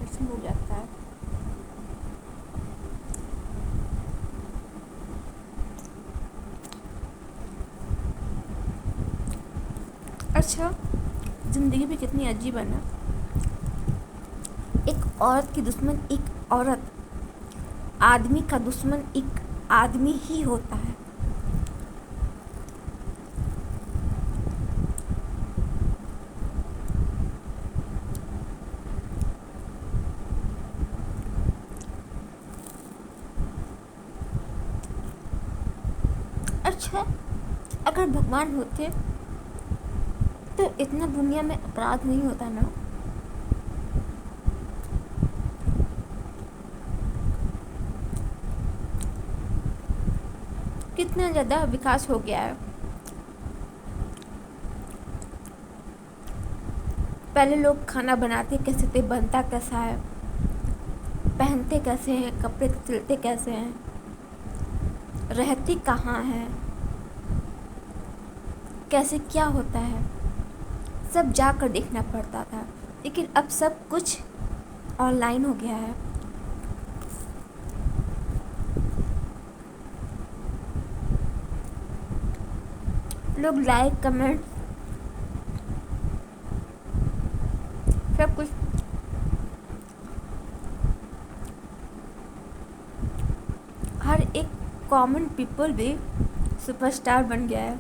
Concentration हो जाता है। अच्छा, ज़िंदगी भी कितनी अजीब है ना। एक औरत की दुश्मन एक औरत, आदमी का दुश्मन एक आदमी ही होता है। अच्छा, अगर भगवान होते तो इतना दुनिया में अपराध नहीं होता ना। कितना ज़्यादा विकास हो गया है। पहले लोग खाना बनाते कैसे थे, बनता कैसा है, पहनते कैसे हैं, कपड़े सिलते कैसे हैं, रहते कहाँ हैं, कैसे क्या होता है, सब जाकर देखना पड़ता था। लेकिन अब सब कुछ ऑनलाइन हो गया है। लोग लाइक कमेंट सब कुछ, हर एक कॉमन पीपल भी सुपरस्टार बन गया है।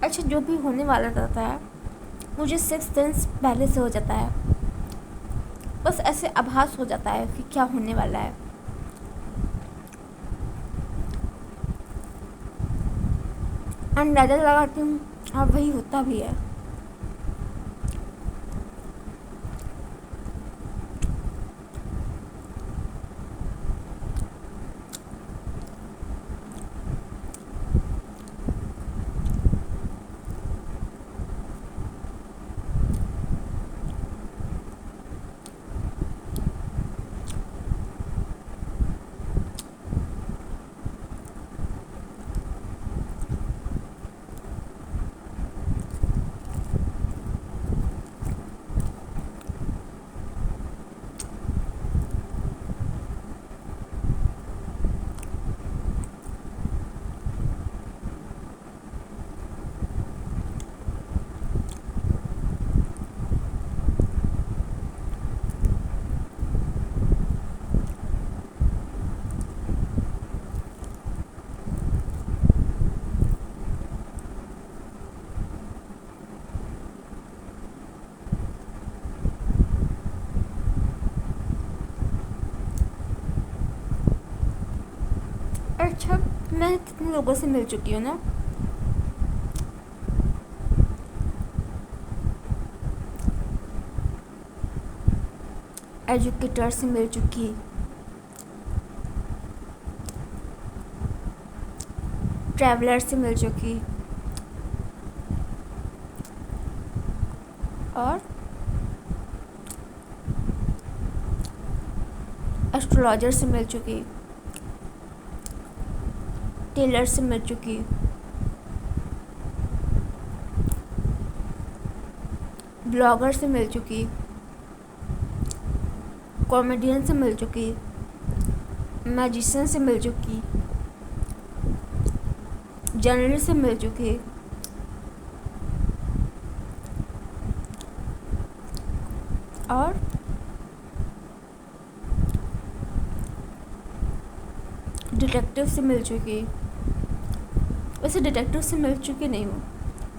अच्छा, जो भी होने वाला रहता है मुझे सिक्स सेंस पहले से हो जाता है। बस ऐसे आभास हो जाता है कि क्या होने वाला है। अंदाज़ा लगाती हूँ और वही होता भी है। अच्छा, मैं कितने लोगों से मिल चुकी हूँ ना। एजुकेटर से मिल चुकी, ट्रैवलर से मिल चुकी, और एस्ट्रोलॉजर से मिल चुकी, टेलर से मिल चुकी, ब्लॉगर से मिल चुकी, कॉमेडियन से मिल चुकी, मैजिशियन से मिल चुकी, जर्नलिस्ट से मिल चुकी, और डिटेक्टिव से मिल चुकी। वैसे डिटेक्टिव से मिल चुकी नहीं हूँ,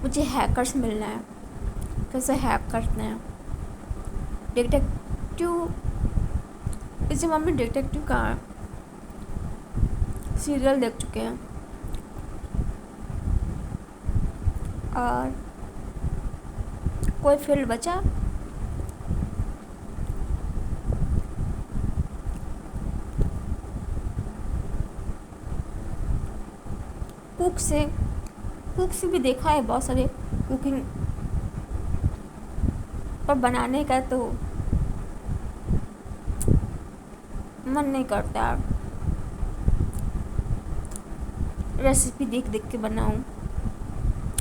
मुझे हैकर से मिलना है, कैसे हैक करते हैं। डिटेक्टिव, इस जमाने में डिटेक्टिव कहाँ है, सीरियल देख चुके हैं। और कोई फील्ड बचा? कुक से भी देखा है बहुत सारे कुकिंग, पर बनाने का तो मन नहीं करता। रेसिपी देख देख के बनाऊं,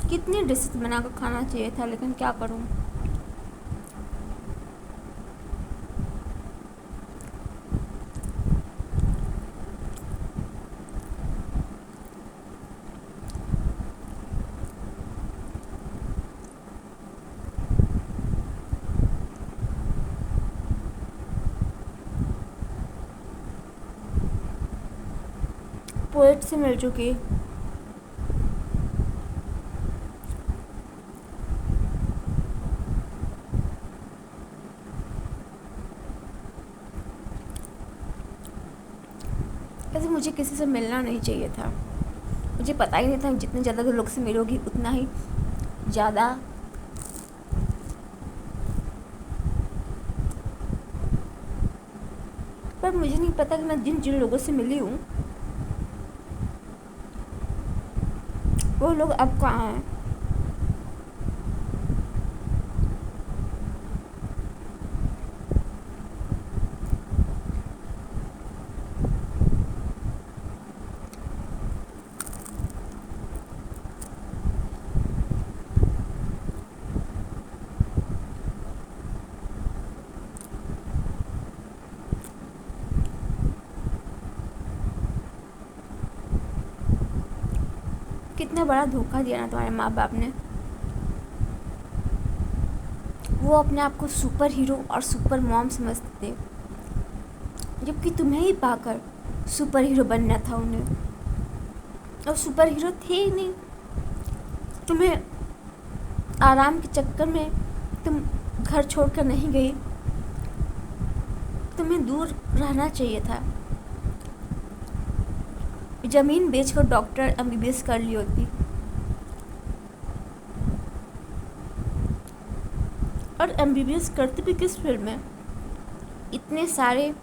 कितनी डिशेस बनाकर खाना चाहिए था, लेकिन क्या करूं। पोएट से मिल चुकी, ऐसे मुझे किसी से मिलना नहीं चाहिए था। मुझे पता ही नहीं था जितने ज़्यादा लोग से मिलोगी उतना ही ज़्यादा पर मुझे नहीं पता कि मैं जिन जिन लोगों से मिली हूँ वो लोग अब कहाँ हैं। कितना बड़ा धोखा दिया ना तुम्हारे माँ बाप ने। वो अपने आप को सुपर हीरो और सुपर मॉम समझते थे, जबकि तुम्हें ही पाकर सुपर हीरो बनना था उन्हें, और सुपर हीरो थे ही नहीं। तुम्हें आराम के चक्कर में तुम घर छोड़कर नहीं गई, तुम्हें दूर रहना चाहिए था। ज़मीन बेचकर डॉक्टर एमबीबीएस कर ली होती, और एमबीबीएस करती भी किस फील्ड में? इतने सारे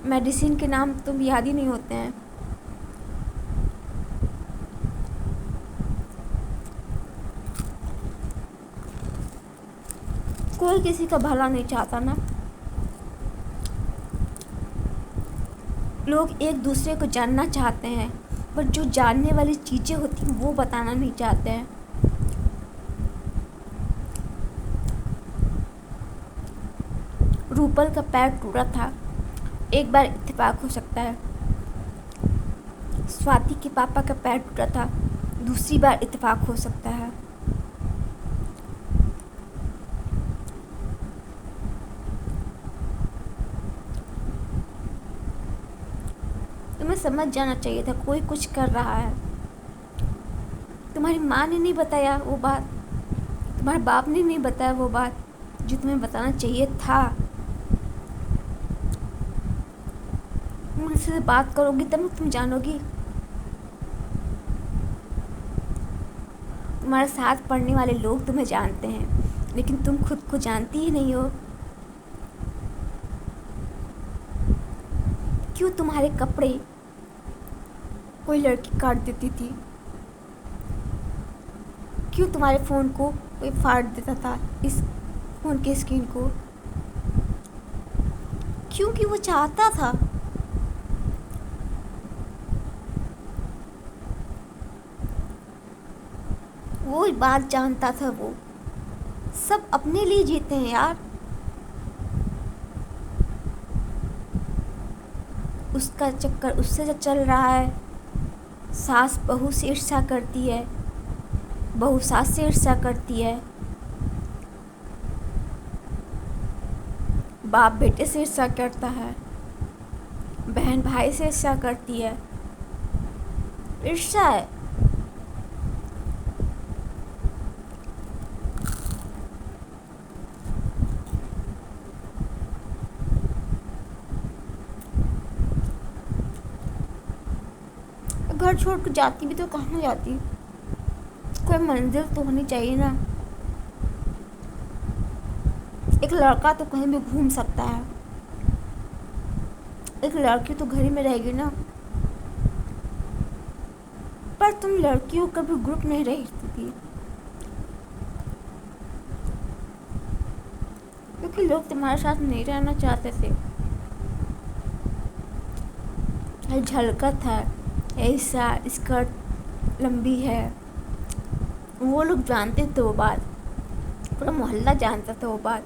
मेडिसिन के नाम तुम याद ही नहीं होते हैं। कोई किसी का भला नहीं चाहता ना। लोग एक दूसरे को जानना चाहते हैं, पर जो जानने वाली चीज़ें होती हैं वो बताना नहीं चाहते हैं। रूपल का पैर टूटा था, एक बार इत्तेफाक हो सकता है। स्वाति के पापा का पैर टूटा था, दूसरी बार इत्तेफाक हो सकता है। तुम्हें समझ जाना चाहिए था कोई कुछ कर रहा है। तुम्हारी माँ ने नहीं बताया वो बात, तुम्हारे बाप ने नहीं बताया वो बात जो तुम्हें बताना चाहिए था। मुझसे बात करोगी तब तुम जानोगी तुम्हारे साथ पढ़ने वाले लोग तुम्हें जानते हैं, लेकिन तुम खुद को जानती ही नहीं हो। क्यों तुम्हारे कपड़े कोई लड़की काट देती थी? क्यों तुम्हारे फ़ोन को कोई फाड़ देता था, इस फ़ोन की स्क्रीन को? क्योंकि वो चाहता था। वो बात जानता था। वो सब अपने लिए जीते हैं यार। उसका चक्कर उससे चल रहा है। सास बहू से ईर्ष्या करती है, बहू सास से ईर्ष्या करती है, बाप बेटे से ईर्ष्या करता है, बहन भाई से ईर्ष्या करती है। ईर्ष्या है। घर छोड़ कर जाती भी तो कहाँ जाती? कोई मंजिल तो होनी चाहिए ना। एक लड़का तो कहीं भी घूम सकता है, एक लड़की तो घर ही में रहेगी ना। पर तुम लड़कियों का भी ग्रुप नहीं रहती थी, क्योंकि लोग तुम्हारे साथ नहीं रहना चाहते थे। झलकत है, ऐसा स्कर्ट लंबी है, वो लोग जानते थे वो बात, पूरा मोहल्ला जानता था वो बात।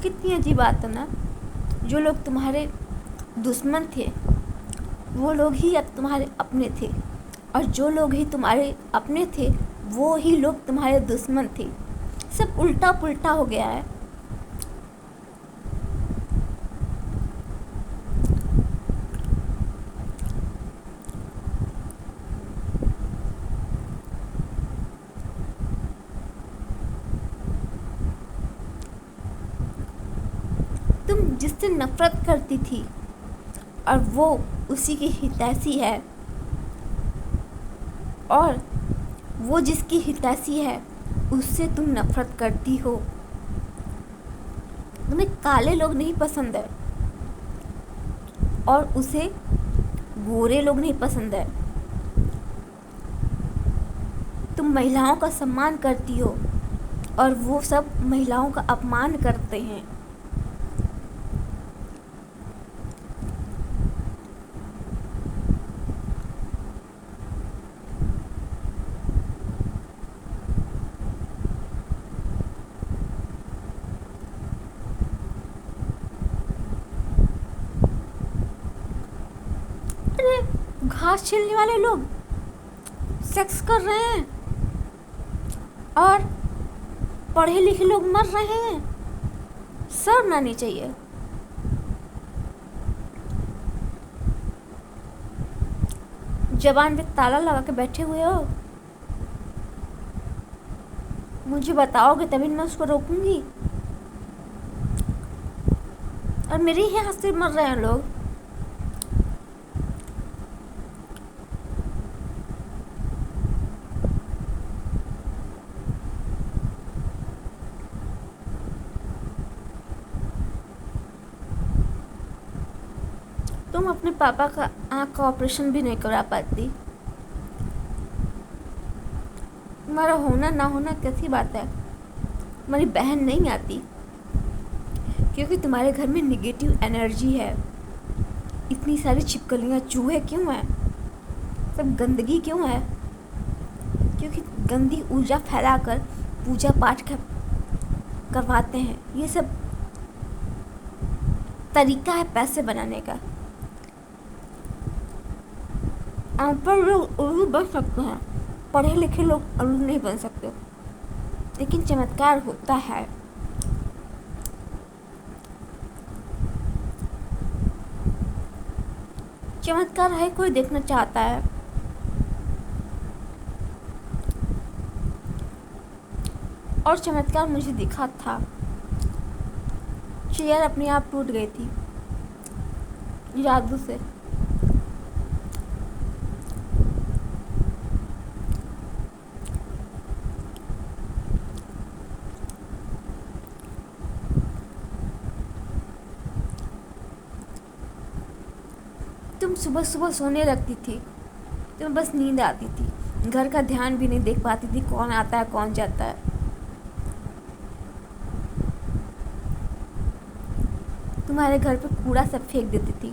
कितनी अजीब बात है ना। जो लोग तुम्हारे दुश्मन थे वो लोग ही अब तुम्हारे अपने थे, और जो लोग ही तुम्हारे अपने थे वो ही लोग तुम्हारे दुश्मन थे। सब उल्टा पुल्टा हो गया है। तुम जिससे नफरत करती थी और वो उसी की हितैषी है, और वो जिसकी हितैषी है उससे तुम नफरत करती हो। तुम्हें काले लोग नहीं पसंद है और उसे गोरे लोग नहीं पसंद है। तुम महिलाओं का सम्मान करती हो और वो सब महिलाओं का अपमान करते हैं। घास छीलने वाले लोग सेक्स कर रहे हैं और पढ़े लिखे लोग मर रहे हैं। शर्म आनी चाहिए। जबान पे ताला लगा के बैठे हुए हो। मुझे बताओगे तभी मैं उसको रोकूंगी। और मेरे ही हाथ से मर रहे हैं लोग। तुम अपने पापा का आँख का ऑपरेशन भी नहीं करा पाती। तुम्हारा होना ना होना कैसी बात है। तुम्हारी बहन नहीं आती क्योंकि तुम्हारे घर में निगेटिव एनर्जी है। इतनी सारी छिपकलियाँ चूहे क्यों हैं? सब गंदगी क्यों है? क्योंकि गंदी ऊर्जा फैलाकर पूजा पाठ करवाते हैं। ये सब तरीका है पैसे बनाने का। अनपढ़ लोग उल्लू बन सकते हैं, पढ़े लिखे लोग उल्लू नहीं बन सकते। लेकिन चमत्कार होता है। चमत्कार हर कोई देखना चाहता है। और चमत्कार मुझे दिखा था। चेयर अपने आप टूट गई थी जादू से। तुम सुबह सुबह सोने लगती थी, तुम्हें बस नींद आती थी, घर का ध्यान भी नहीं देख पाती थी कौन आता है कौन जाता है। तुम्हारे घर पे कूड़ा सब फेंक देती थी।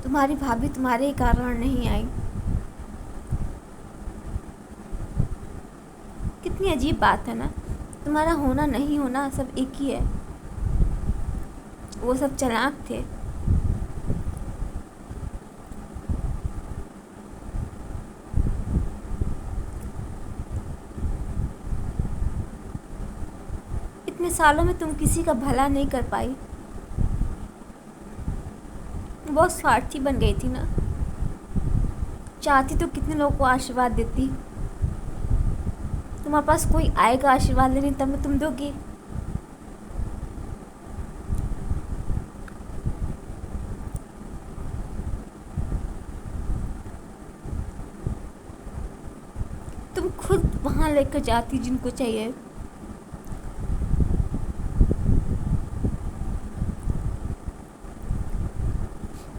तुम्हारी भाभी तुम्हारे ही कारण नहीं आई। कितनी अजीब बात है ना, तुम्हारा होना नहीं होना सब एक ही है। वो सब चालाक थे। इतने सालों में तुम किसी का भला नहीं कर पाई, बहुत स्वार्थी बन गई थी ना। चाहती तो कितने लोगों को आशीर्वाद देती। तुम्हारे पास कोई आएगा आशीर्वाद लेने तब तुम दोगी। तुम खुद वहां लेकर जाती जिनको चाहिए।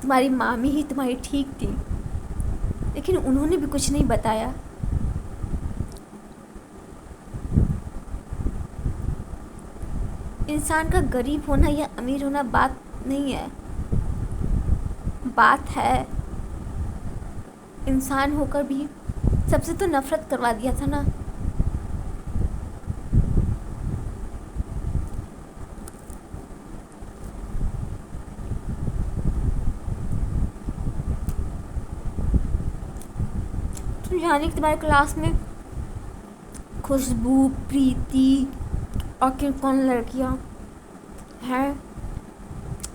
तुम्हारी मामी ही तुम्हारी ठीक थी, लेकिन उन्होंने भी कुछ नहीं बताया। इंसान का गरीब होना या अमीर होना बात नहीं है, बात है इंसान होकर भी सबसे तो नफरत करवा दिया था ना। तुम जाने कि तुम्हारे क्लास में खुशबू, प्रीति और कौन लड़कियां हैं,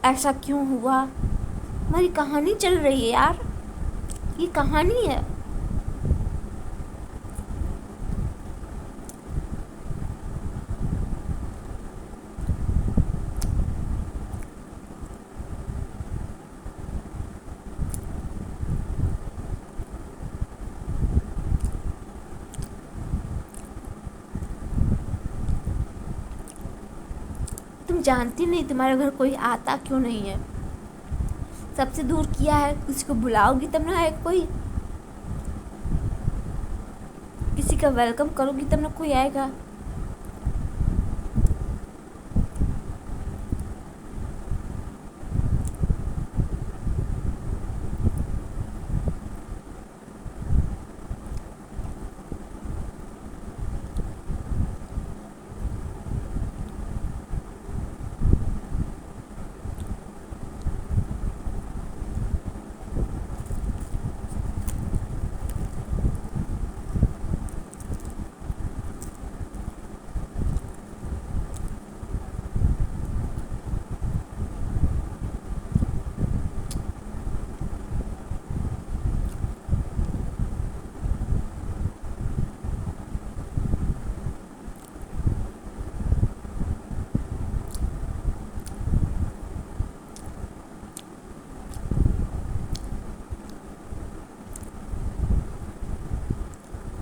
ऐसा क्यों हुआ? हमारी कहानी चल रही है यार, ये कहानी है। तुम जानती नहीं तुम्हारे घर कोई आता क्यों नहीं है। सबसे दूर किया है, किसी को बुलाओगी तब ना है कोई, किसी का वेलकम करोगी तब ना कोई आएगा।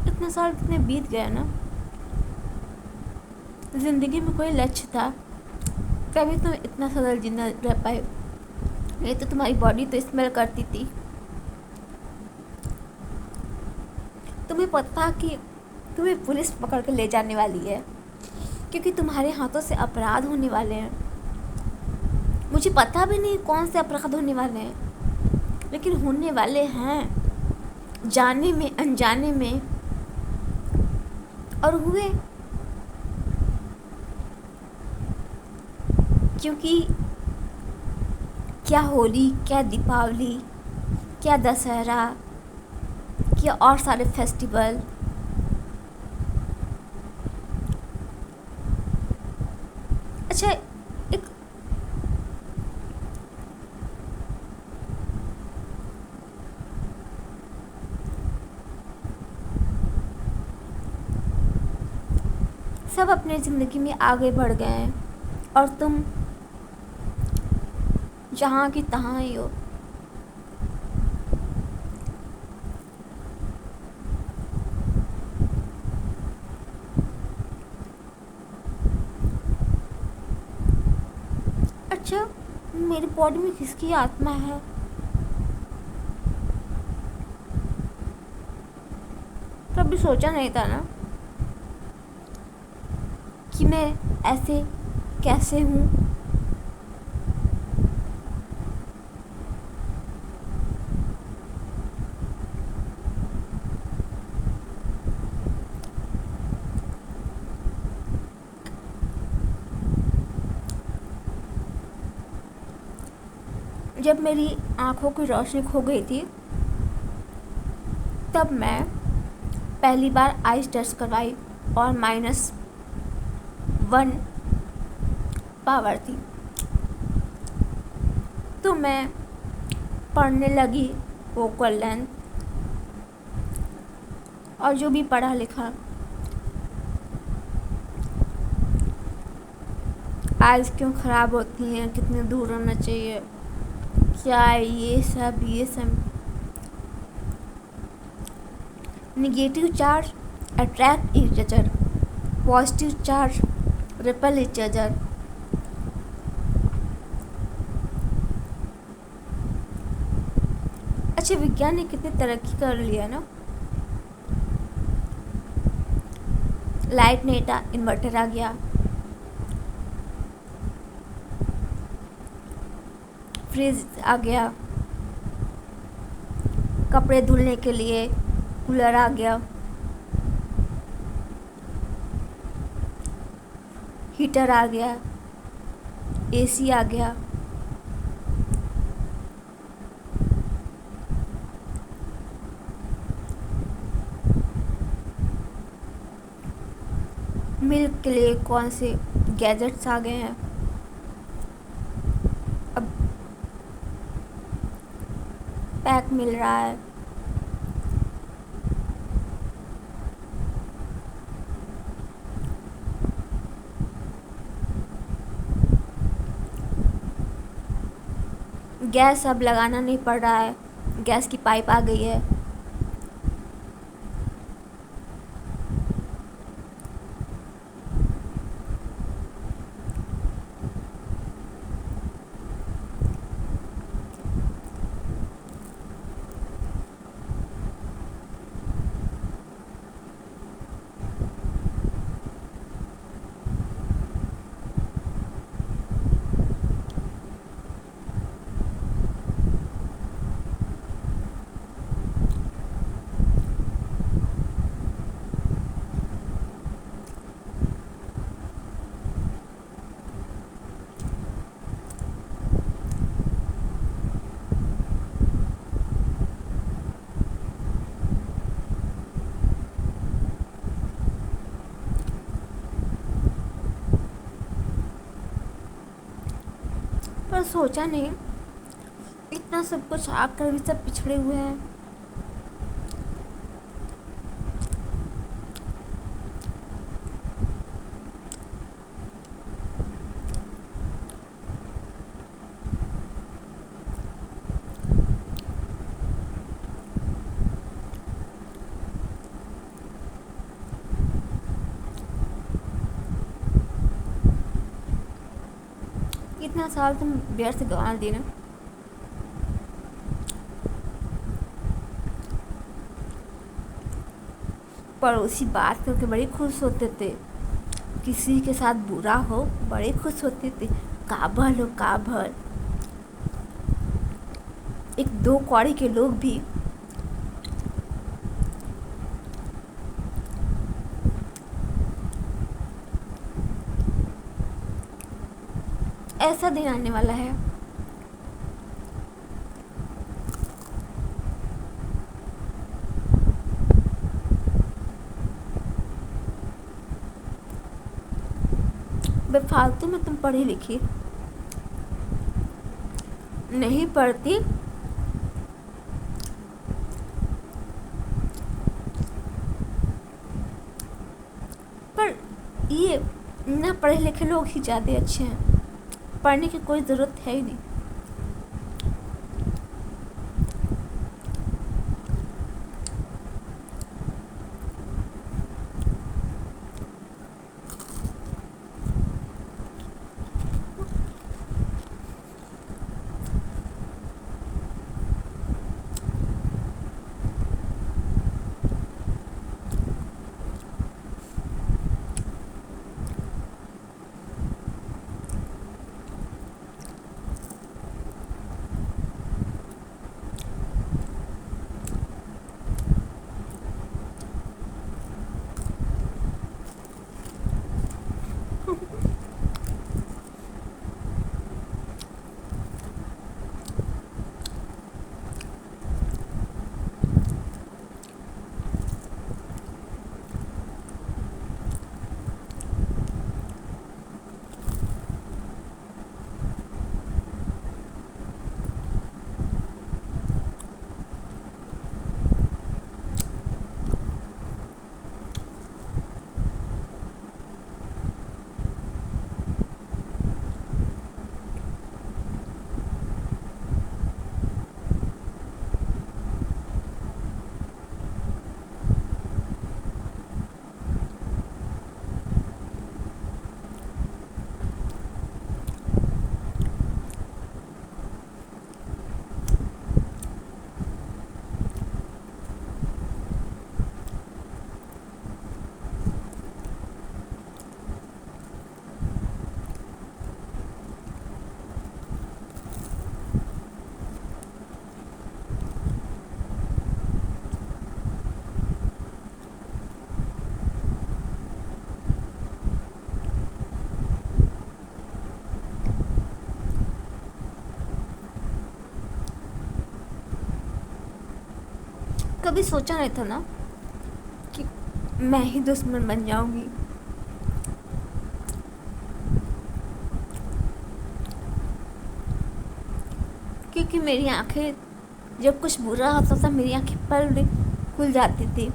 इतने साल कितने बीत गए ना, जिंदगी में कोई लक्ष्य था तभी तुम इतना सरल जिंदा रह पाए। नहीं तो तुम्हारी बॉडी तो स्मेल करती थी। तुम्हें पता कि तुम्हें पुलिस पकड़ के ले जाने वाली है, क्योंकि तुम्हारे हाथों से अपराध होने वाले हैं। मुझे पता भी नहीं कौन से अपराध होने वाले हैं, लेकिन होने वाले हैं, जाने में अनजाने में, और हुए। क्योंकि क्या होली, क्या दीपावली, क्या दशहरा, क्या और सारे फेस्टिवल अच्छा, एक सब अपनी ज़िंदगी में आगे बढ़ गए हैं और तुम जहाँ की तहाँ ही हो। अच्छा, मेरी बॉडी में किसकी आत्मा है? कभी सोचा नहीं था ना कि मैं ऐसे कैसे हूँ। जब मेरी आँखों की रोशनी खो गई थी तब मैं पहली बार आइस टेस्ट करवाई और -1 पावर थी। तो मैं पढ़ने लगी वोकल लेंथ, और जो भी पढ़ा लिखा आइज़ क्यों ख़राब होती हैं, कितनी दूर रहना चाहिए, क्या है ये सब। Negative charge attract each other, positive charge repel each other. अच्छा, विज्ञान ने कितनी तरक्की कर लिया ना। लाइट नहीं था, इन्वर्टर आ गया, फ्रिज आ गया, कपड़े धुलने के लिए कूलर आ गया, हीटर आ गया, एसी आ गया। मिल्क के लिए कौन से गैजेट्स आ गए हैं। अब पैक मिल रहा है। गैस अब लगाना नहीं पड़ रहा है, गैस की पाइप आ गई है। पर सोचा नहीं, इतना सब कुछ आकर भी सब पिछड़े हुए हैं। इतना साल तुम व्यर्थ गंवा दी ना। पड़ोसी बात करके बड़े खुश होते थे, किसी के साथ बुरा हो बड़े खुश होते थे, काभल हो काभल। एक दो कौड़ी के लोग भी ऐसा दिन आने वाला है। बेफालतू में तुम पढ़ी लिखी नहीं पढ़ती, पर ये ना पढ़े लिखे लोग ही ज़्यादा अच्छे हैं, पढ़ने की कोई ज़रूरत है ही नहीं। कभी सोचा नहीं था ना कि मैं ही दुश्मन बन जाऊंगी। क्योंकि मेरी आंखें जब कुछ बुरा होता था मेरी आंखें पल खुल जाती थी,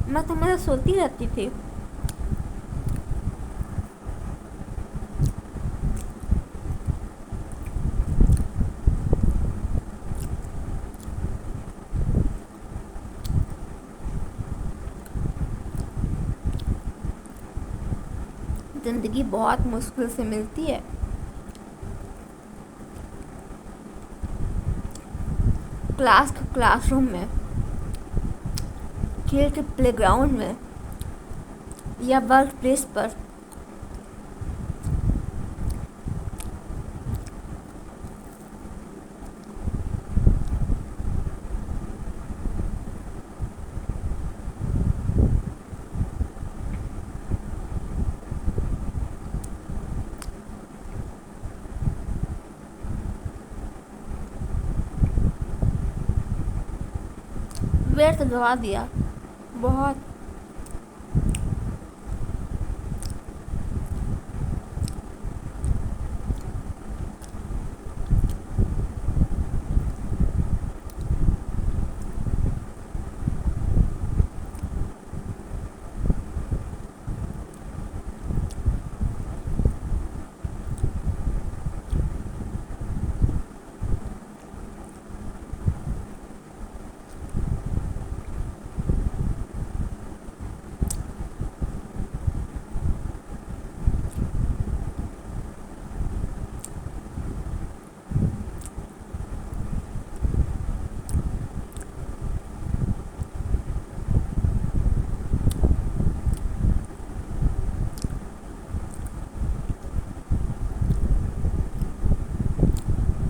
मैं तो मतलब सोती रहती थी। जिंदगी बहुत मुश्किल से मिलती है। क्लासरूम में, खेल के प्लेग्राउंड में या वर्क प्लेस पर। व्यर्थ गवा दिया बहुत।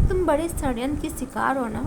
तुम बड़े षड्यंत्र के शिकार हो ना।